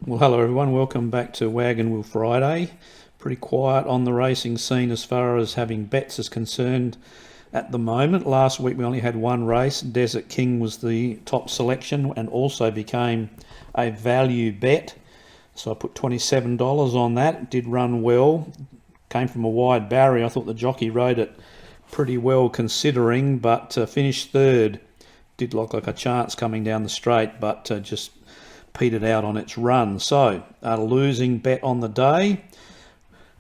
Well, hello everyone, welcome back to Wagon Wheel Friday. Pretty quiet on the racing scene as far as having bets is concerned at the moment. Last week we only had one race. Desert King was the top selection and also became a value bet. So I put $27 on that. It did run well. Came from a wide barrier. I thought the jockey rode it pretty well considering, but finished third. Did look like a chance coming down the straight, but just petered out on its run. So a losing bet on the day.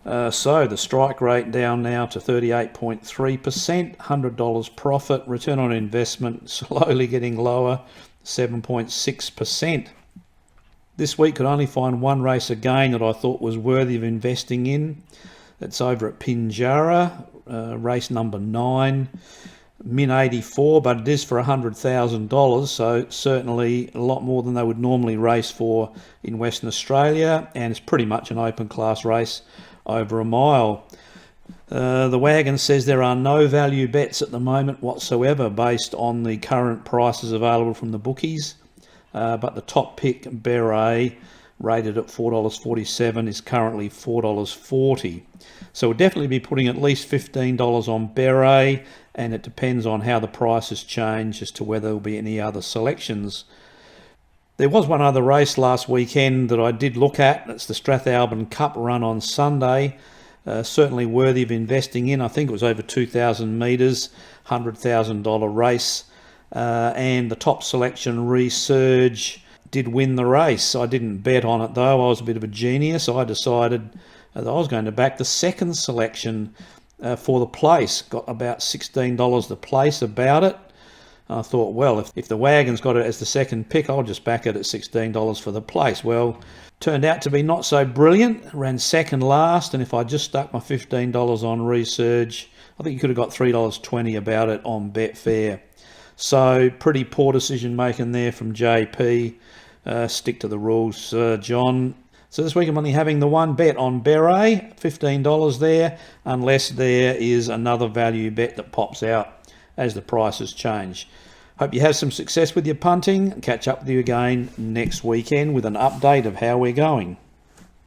So the strike rate down now to 38.3%, $100 profit, return on investment slowly getting lower, 7.6%. This week could only find one race again that I thought was worthy of investing in. It's over at Pinjarra, race number 9. Min 84, but it is for $100,000, so certainly a lot more than they would normally race for in Western Australia, and it's pretty much an open class race over a mile. The wagon says there are no value bets at the moment whatsoever based on the current prices available from the bookies, but the top pick, Beret, rated at $4.47, is currently $4.40. So we'll definitely be putting at least $15 on Beret, and it depends on how the prices change as to whether there will be any other selections. There was one other race last weekend that I did look at. It's the Strathalbyn Cup run on Sunday. Certainly worthy of investing in. I think it was over 2,000 metres, $100,000 race. And the top selection, Resurge, did win the race. I didn't bet on it though. I was a bit of a genius. I decided that I was going to back the second selection for the place. Got about $16 the place about it. I thought, well, if the wagon's got it as the second pick, I'll just back it at $16 for the place. Well, turned out to be not so brilliant. Ran second last, and if I just stuck my $15 on Resurge, I think you could have got $3.20 about it on Betfair. So pretty poor decision making there from JP. Stick to the rules, John. So this week I'm only having the one bet on Beret, $15 there, unless there is another value bet that pops out as the prices change. Hope you have some success with your punting. Catch up with you again next weekend with an update of how we're going.